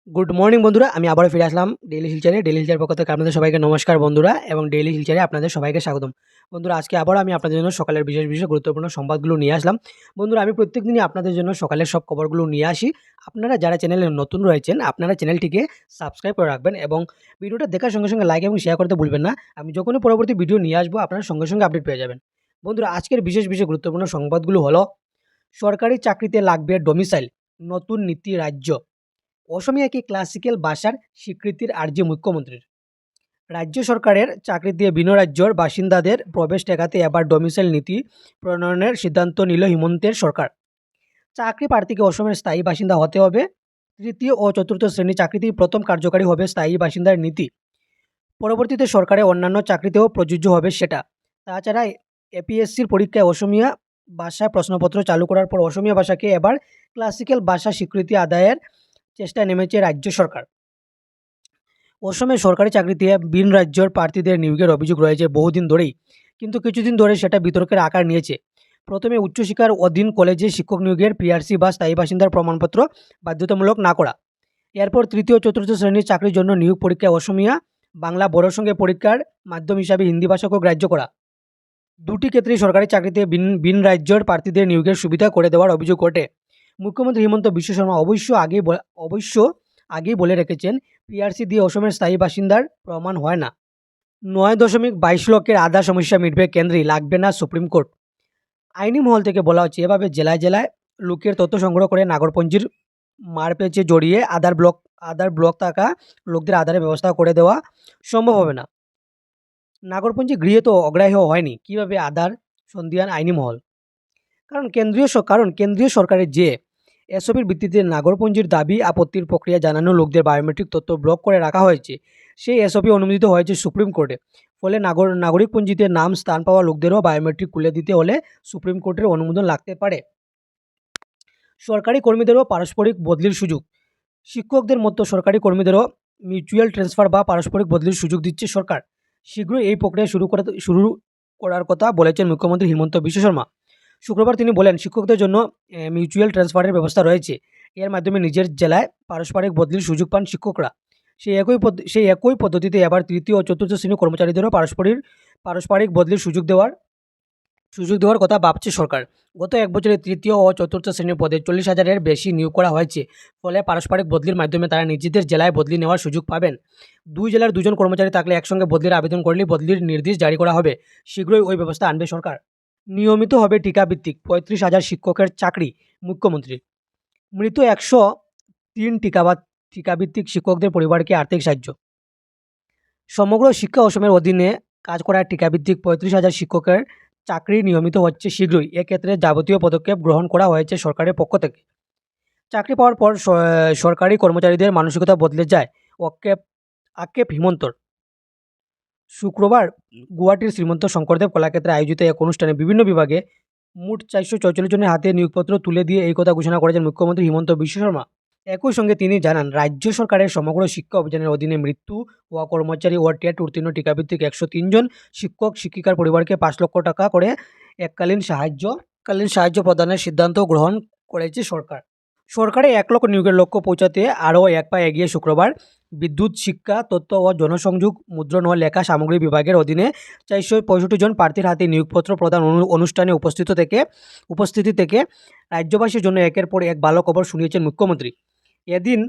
Good morning বন্ধুরা, আমি আবারও ফিরে আসলাম ডেইলি শিলচরে। ডেইলি শিলচর পক্ষ থেকে আপনাদের সবাইকে নমস্কার বন্ধুরা, এবং ডেইলি শিলচরে আপনাদের সবাইকে স্বাগতম। বন্ধুরা, আজকে আবারও আমি আপনাদের জন্য সকালের বিশেষ বিশেষ গুরুত্বপূর্ণ সংবাদগুলো নিয়ে আসলাম। বন্ধুরা, আমি প্রত্যেকদিনই আপনাদের জন্য সকালের সব খবরগুলো নিয়ে আসি। আপনারা যারা চ্যানেলে নতুন রয়েছেন, আপনারা চ্যানেলটিকে সাবস্ক্রাইব করে রাখবেন এবং ভিডিওটা দেখার সঙ্গে সঙ্গে লাইক এবং শেয়ার করতে ভুলবেন না। আমি যখনই পরবর্তী ভিডিও নিয়ে আসবো, আপনারা সঙ্গে সঙ্গে আপডেট পেয়ে যাবেন। বন্ধুরা, আজকের বিশেষ বিশেষ গুরুত্বপূর্ণ সংবাদগুলো হলো: সরকারি চাকরিতে লাগবে ডোমিসাইল, নতুন নীতি রাজ্য। অসমীয়াকে ক্লাসিক্যাল ভাষার স্বীকৃতির আর্জি মুখ্যমন্ত্রীর। রাজ্য সরকারের চাকরিতে ভিন্ন রাজ্যর বাসিন্দাদের প্রবেশ ঠেকাতে এবার ডোমিসাইল নীতি প্রণয়নের সিদ্ধান্ত নিল হিমন্তের সরকার। চাকরি প্রার্থীকে অসমের স্থায়ী বাসিন্দা হতে হবে। তৃতীয় ও চতুর্থ শ্রেণী চাকরিতেই প্রথম কার্যকারী হবে স্থায়ী বাসিন্দার নীতি। পরবর্তীতে সরকারের অন্যান্য চাকরিতেও প্রযোজ্য হবে সেটা। তাছাড়া এপিএসসির পরীক্ষায় অসমীয়া ভাষায় প্রশ্নপত্র চালু করার পর অসমীয়া ভাষাকে এবার ক্লাসিক্যাল ভাষা স্বীকৃতি আদায়ের চেষ্টায় নেমেছে রাজ্য সরকার। অসমে সরকারি চাকরিতে ভিন রাজ্যের প্রার্থীদের নিয়োগের অভিযোগ রয়েছে বহুদিন ধরেই, কিন্তু কিছুদিন ধরে সেটা বিতর্কের আকার নিয়েছে। প্রথমে উচ্চশিক্ষার অধীন কলেজে শিক্ষক নিয়োগের পিআরসি বা স্থায়ী বাসিন্দার প্রমাণপত্র বাধ্যতামূলক না করা। এরপর তৃতীয় ও চতুর্থ শ্রেণীর চাকরির জন্য নিয়োগ পরীক্ষায় অসমীয়া, বাংলা, বড়োর সঙ্গে পরীক্ষার মাধ্যম হিসাবে হিন্দি ভাষাকেও গ্রাহ্য করা। দুটি ক্ষেত্রেই সরকারি চাকরিতে ভিন ভিন রাজ্যের প্রার্থীদের নিয়োগের সুবিধা করে দেওয়ার অভিযোগ ওঠে। মুখ্যমন্ত্রী হিমন্ত বিশ্ব শর্মা অবশ্য আগেই বলে রেখেছেন, পিআরসি দিয়ে অসমের স্থায়ী বাসিন্দার প্রমাণ হয় না। ৯.২২ লক্ষের আধার সমস্যা মিটবে কেন্দ্রেই, লাগবে না সুপ্রিম কোর্ট। আইনি মহল থেকে বলা হচ্ছে, এভাবে জেলায় জেলায় লোকের তথ্য সংগ্রহ করে নাগরপঞ্জির মারপেচে জড়িয়ে আধার ব্লক থাকা লোকদের আধারের ব্যবস্থা করে দেওয়া সম্ভব হবে না। নাগরপঞ্জি গৃহে তো অগ্রাহ্য হয়নি, কিভাবে আধার সন্ধিয়ান আইনি মহল। কারণ কেন্দ্রীয় সরকারের যে এসবের ভিত্তিতে নাগরপঞ্জির দাবি আপত্তির প্রক্রিয়া জানানো লোকদের বায়োমেট্রিক তথ্য ব্লক করে রাখা হয়েছে, সেই এসবই অনুমোদিত হয়েছে সুপ্রিম কোর্টে। ফলে নাগরিকপঞ্জিতে নাম স্থান পাওয়া লোকদেরও বায়োমেট্রিক খুলে দিতে হলে সুপ্রিম কোর্টের অনুমোদন লাগতে পারে। সরকারি কর্মীদেরও পারস্পরিক বদলির সুযোগ। শিক্ষকদের মতো সরকারি কর্মীদেরও মিউচুয়াল ট্রান্সফার বা পারস্পরিক বদলির সুযোগ দিচ্ছে সরকার। শীঘ্রই এই প্রক্রিয়া শুরু করার কথা বলেছেন মুখ্যমন্ত্রী হিমন্ত বিশ্ব শর্মা। শুক্রবার তিনি বলেন, শিক্ষকদের জন্য মিউচুয়াল ট্রান্সফারের ব্যবস্থা রয়েছে। এর মাধ্যমে নিজের জেলায় পারস্পরিক বদলির সুযোগ পান শিক্ষকরা। সেই একই পদ্ধতিতে এবার তৃতীয় ও চতুর্থ শ্রেণীর কর্মচারীদেরও পারস্পরিক বদলির সুযোগ দেওয়ার কথা ভাবছে সরকার। গত এক বছরে তৃতীয় ও চতুর্থ শ্রেণীর পদে ৪০,০০০-এর বেশি নিয়োগ করা হয়েছে। ফলে পারস্পরিক বদলির মাধ্যমে তারা নিজেদের জেলায় বদলি নেওয়ার সুযোগ পাবেন। দুই জেলার দুজন কর্মচারী থাকলে একসঙ্গে বদলির আবেদন করলেই বদলির নির্দেশ জারি করা হবে। শীঘ্রই ওই ব্যবস্থা আনবে সরকার। নিয়মিত হবে টিকাভিত্তিক ৩৫,০০০ শিক্ষকের চাকরি, মুখ্যমন্ত্রী। মৃত ১০৩ টিকাভিত্তিক শিক্ষকদের পরিবারকে আর্থিক সাহায্য। সমগ্র শিক্ষা অসমের অধীনে কাজ করা টিকাভিত্তিক ৩৫,০০০ শিক্ষকের চাকরি নিয়মিত হচ্ছে শীঘ্রই। এক্ষেত্রে যাবতীয় পদক্ষেপ গ্রহণ করা হয়েছে সরকারের পক্ষ থেকে। চাকরি পাওয়ার পর সরকারি কর্মচারীদের মানসিকতা বদলে যায়, আক্ষেপ হিমন্তর। শুক্রবার গুয়াহাটির শ্রীমন্ত শঙ্করদেব কলাক্ষেত্রে আয়োজিত এক অনুষ্ঠানে বিভিন্ন বিভাগে মোট ৪৪৪ জনের হাতে নিয়োগপত্র তুলে দিয়ে এই কথা ঘোষণা করেছেন মুখ্যমন্ত্রী হিমন্ত বিশ্ব শর্মা। একই সঙ্গে তিনি জানান, রাজ্য সরকারের সমগ্র শিক্ষা অভিযানের অধীনে মৃত্যু হওয়া কর্মচারী ও টেট উত্তীর্ণ টিকাভিত্তিক ১০৩ জন শিক্ষক শিক্ষিকার পরিবারকে ৫ লক্ষ টাকা করে এককালীন সাহায্য প্রদানের সিদ্ধান্ত গ্রহণ করেছে সরকার। সরকারে ১ লক্ষ নিয়োগের লক্ষ্য পৌঁছাতে আরও এক পা এগিয়ে শুক্রবার বিদ্যুৎ, শিক্ষা, তথ্য ও জনসংযোগ, মুদ্রণ ও লেখা সামগ্রী বিভাগের অধীনে ৪৬৫ জন প্রার্থীর হাতে নিয়োগপত্র প্রদান অনুষ্ঠানে উপস্থিতি থেকে রাজ্যবাসীর জন্য একের পর এক ভালো খবর শুনিয়েছেন মুখ্যমন্ত্রী। এদিন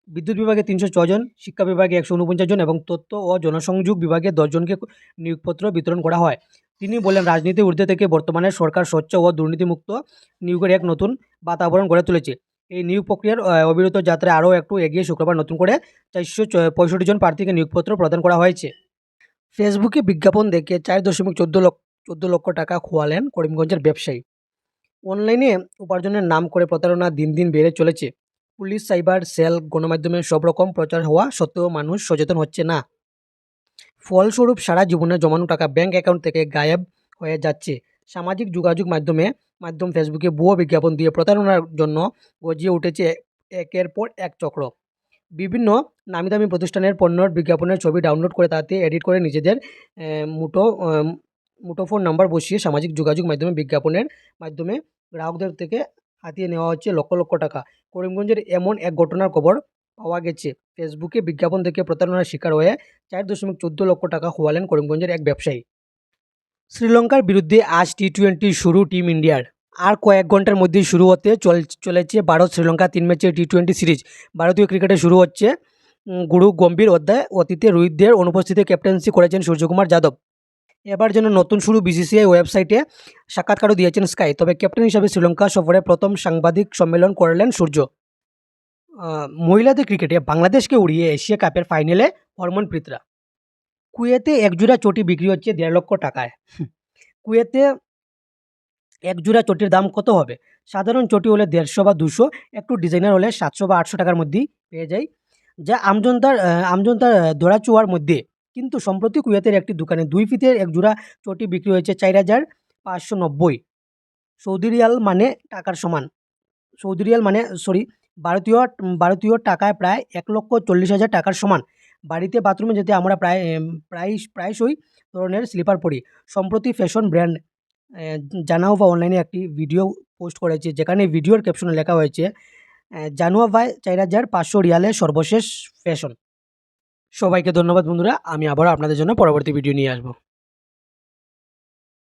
বিদ্যুৎ বিভাগে ৩০৬ জন, শিক্ষা বিভাগে ১৪৯ জন এবং তথ্য ও জনসংযোগ বিভাগে ১০ জনকে নিয়োগপত্র বিতরণ করা হয়। তিনি বলেন, রাজনীতির ঊর্ধ্বে থেকে বর্তমানে সরকার স্বচ্ছ ও দুর্নীতিমুক্ত নিয়োগের এক নতুন বাতাবরণ গড়ে তুলেছে। এই নিয়োগ প্রক্রিয়ার অবিরত যাত্রায় আরও একটু এগিয়ে শুক্রবার নতুন করে ৪৬৫ জন প্রার্থীকে নিয়োগপত্র প্রদান করা হয়েছে। ফেসবুকে বিজ্ঞাপন দেখে ৪.১৪ লক্ষ টাকা খোয়ালেন করিমগঞ্জের ব্যবসায়ী। অনলাইনে উপার্জনের নাম করে প্রতারণা দিন দিন বেড়ে চলেছে। পুলিশ, সাইবার সেল, গণমাধ্যমে সব রকম প্রচার হওয়া সত্ত্বেও মানুষ সচেতন হচ্ছে না। ফলস্বরূপ সারা জীবনে জমানো টাকা ব্যাংক অ্যাকাউন্ট থেকে গায়েব হয়ে যাচ্ছে। সামাজিক যোগাযোগ মাধ্যম ফেসবুকে ভুয়ো বিজ্ঞাপন দিয়ে প্রতারণার জন্য গজিয়ে উঠেছে একের পর এক চক্র। বিভিন্ন নামিদামি প্রতিষ্ঠানের পণ্যের বিজ্ঞাপনের ছবি ডাউনলোড করে তাতে এডিট করে নিজেদের মুঠোফোন নাম্বার বসিয়ে সামাজিক যোগাযোগ বিজ্ঞাপনের মাধ্যমে গ্রাহকদের থেকে হাতিয়ে নেওয়া হচ্ছে লক্ষ লক্ষ টাকা। করিমগঞ্জের এমন এক ঘটনার খবর পাওয়া গেছে ফেসবুকে বিজ্ঞাপন দেখে প্রতারণার শিকার হয়ে 4.14 লক্ষ টাকা খোয়ালেন করিমগঞ্জের এক ব্যবসায়ী। শ্রীলঙ্কার বিরুদ্ধে আজ টি-20 শুরু টিম ইন্ডিয়ার। আর কয়েক ঘন্টার মধ্যেই শুরু হতে চলেছে ভারত শ্রীলঙ্কা 3 ম্যাচের টি-20 সিরিজ। ভারতীয় ক্রিকেটে শুরু হচ্ছে গুরু গম্ভীর অধ্যায়। অতীতে রোহিতদের অনুপস্থিতিতে ক্যাপ্টেন্সি করেছেন সূর্যকুমার যাদব। এবার যেন নতুন শুরু বিসিসিআই ওয়েবসাইটে সাক্ষাৎকারও দিয়েছেন স্কাই। তবে ক্যাপ্টেন হিসেবে শ্রীলঙ্কা সফরে প্রথম সাংবাদিক সম্মেলন করলেন সূর্য। মহিলাদের ক্রিকেটে বাংলাদেশকে উড়িয়ে এশিয়া কাপের ফাইনালে হরমনপ্রীতরা। কুয়েতে একজোড়া চটি বিক্রি হচ্ছে 1.5 লক্ষ টাকায়। কুয়েতে একজোড়া চটির দাম কত হবে? সাধারণ চটি হলে 150 বা 200, একটু ডিজাইনার হলে 700 বা 800 টাকার মধ্যেই পেয়ে যায়, যা আমজনতার দরাচুয়ার মধ্যে। কিন্তু সম্প্রতি কুয়েতের একটি দোকানে 2 ফিটের একজোড়া চটি বিক্রি হয়েছে 4,590 সৌদি রিয়াল মানে টাকার সমান। সৌদি রিয়াল মানে ভারতীয় ভারতীয় টাকায় প্রায় 1,40,000 টাকার সমান। বাড়িতে বাথরুমে যেতে আমরা প্রায়শই ধরনের স্লিপার পরি। সম্প্রতি ফ্যাশন ব্র্যান্ড জানাওভা অনলাইনে একটি ভিডিও পোস্ট করেছে, যেখানে ভিডিওর ক্যাপশনে লেখা হয়েছে, জানুয়াভায় 4,500 রিয়ালের সর্বশেষ ফ্যাশন। সবাইকে ধন্যবাদ বন্ধুরা। আমি আবারও আপনাদের জন্য পরবর্তী ভিডিও নিয়ে আসবো।